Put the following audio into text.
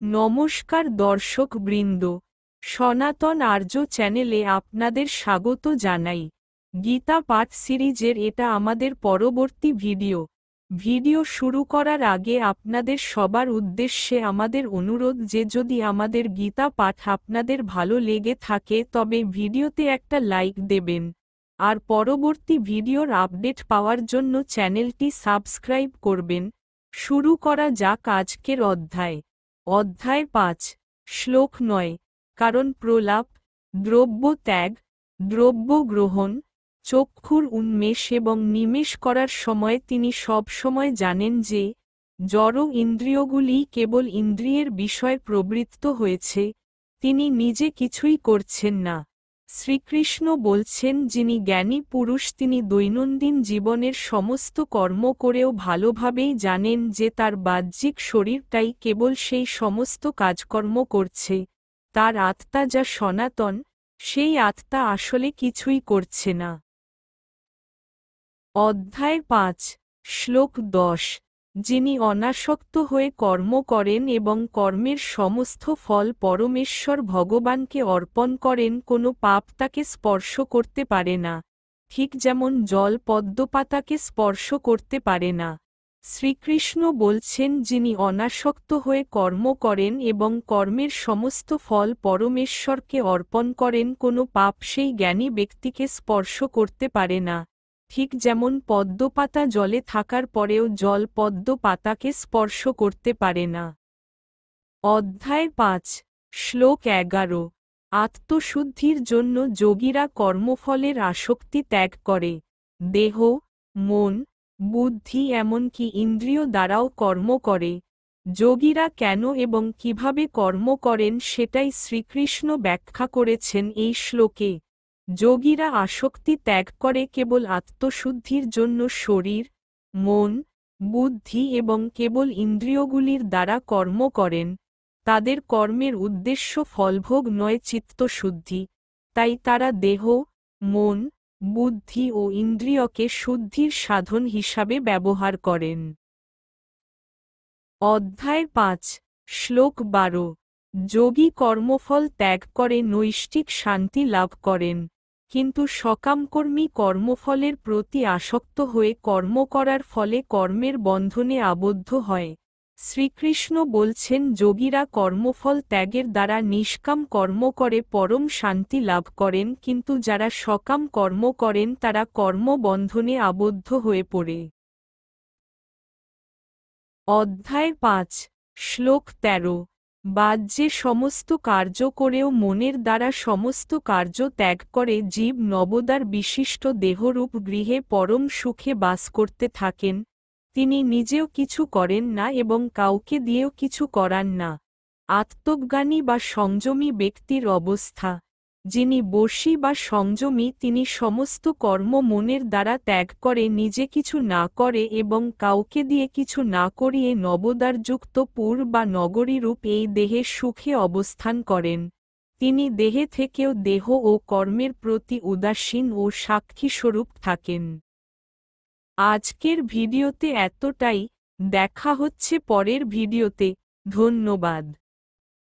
নমস্কার দর্শক বৃন্দ, সনাতন আর্য চ্যানেলে আপনাদের স্বাগত জানাই। গীতা পাঠ সিরিজের এটা আমাদের পরবর্তী ভিডিও। ভিডিও শুরু করার আগে আপনাদের সবার উদ্দেশ্যে আমাদের অনুরোধ যে যদি আমাদের গীতা পাঠ আপনাদের ভালো লেগে থাকে তবে ভিডিওতে একটা লাইক দেবেন, আর পরবর্তী ভিডিওর আপডেট পাওয়ার জন্য চ্যানেলটি সাবস্ক্রাইব করবেন। শুরু করা যাক আজকের অধ্যায়। অধ্যায় 5, শ্লোক 9। কারণ প্রলাপ, দ্রব্য ত্যাগ, দ্রব্য গ্রহণ, চক্ষুর উন্মেষ এবং নিমেষ করার সময় তিনি সব সময় জানেন যে জড় ইন্দ্রিয়গুলি কেবল ইন্দ্রিয়ের বিষয় প্রবৃত্ত হয়েছে, তিনি নিজে কিছুই করছেন না। শ্রীকৃষ্ণ বলছেন যিনি জ্ঞানী পুরুষ তিনি দৈনন্দিন জীবনের সমস্ত কর্ম করেও ভালোভাবেই জানেন যে তার বাহ্যিক শরীরটাই কেবল সেই সমস্ত কাজকর্ম করছে, তার আত্মা যা সনাতন, সেই আত্মা আসলে কিছুই করছে না। অধ্যায় 5, শ্লোক 10। যিনি অনাসক্ত হয়ে কর্ম করেন এবং কর্মের সমস্ত ফল পরমেশ্বর ভগবানকে অর্পণ করেন কোনো পাপ তাকে স্পর্শ করতে পারে না, ঠিক যেমন জল পদ্মপাতাকে স্পর্শ করতে পারে না। শ্রীকৃষ্ণ বলছেন যিনি অনাসক্ত হয়ে কর্ম করেন এবং কর্মের সমস্ত ফল পরমেশ্বরকে অর্পণ করেন কোনো পাপ সেই জ্ঞানী ব্যক্তিকে স্পর্শ করতে পারে না, ঠিক যেমন পদ্মপাতা জলে থাকার পরেও জল পদ্ম পাতাকে স্পর্শ করতে পারে না। অধ্যায় 5, শ্লোক 11। আত্মশুদ্ধির জন্য যোগীরা কর্মফলের আসক্তি ত্যাগ করে। দেহ, মন, বুদ্ধি এমনকি ইন্দ্রিয় দ্বারাও কর্ম করে। যোগীরা কেন এবং কিভাবে কর্ম করেন সেটাই শ্রীকৃষ্ণ ব্যাখ্যা করেছেন এই শ্লোকে। যোগীরা আসক্তি ত্যাগ করে কেবল আত্মশুদ্ধির জন্য শরীর, মন, বুদ্ধি এবং কেবল ইন্দ্রিয়গুলির দ্বারা কর্ম করেন। তাদের কর্মের উদ্দেশ্য ফলভোগ নয় চিত্তশুদ্ধি, তাই তারা দেহ, মন, বুদ্ধি ও ইন্দ্রিয়কে শুদ্ধির সাধন হিসাবে ব্যবহার করেন। অধ্যায় 5, শ্লোক 12। যোগী কর্মফল ত্যাগ করে নৈষ্ঠিক শান্তি লাভ করেন, কিন্তু সকামকর্মী কর্মফলের প্রতি আসক্ত হয়ে কর্ম করার ফলে কর্মের বন্ধনে আবদ্ধ হয়। শ্রীকৃষ্ণ বলছেন যোগীরা কর্মফল ত্যাগের দ্বারা নিষ্কাম কর্ম করে পরম শান্তি লাভ করেন, কিন্তু যারা সকাম কর্ম করেন তারা কর্মবন্ধনে আবদ্ধ হয়ে পড়ে। অধ্যায় 5, শ্লোক 13। বাহ্যে সমস্ত কার্য করেও মনের দ্বারা সমস্ত কার্য ত্যাগ করে জীব নবদার বিশিষ্ট দেহরূপ গৃহে পরম সুখে বাস করতে থাকেন, তিনি নিজেও কিছু করেন না এবং কাউকে দিয়েও কিছু করান না। আত্মজ্ঞানী বা সংযমী ব্যক্তির অবস্থা। যিনি বশী বা সংযমী তিনি সমস্ত কর্ম মনের দ্বারা ত্যাগ করে নিজে কিছু না করে এবং কাউকে দিয়ে কিছু না করিয়ে নবদারযুক্ত পুর বা নগরীরূপ এই দেহে সুখে অবস্থান করেন। তিনি দেহে থেকেও দেহ ও কর্মের প্রতি উদাসীন ও সাক্ষীস্বরূপ থাকেন। আজকের ভিডিওতে এতটাই, দেখা হচ্ছে পরের ভিডিওতে। ধন্যবাদ।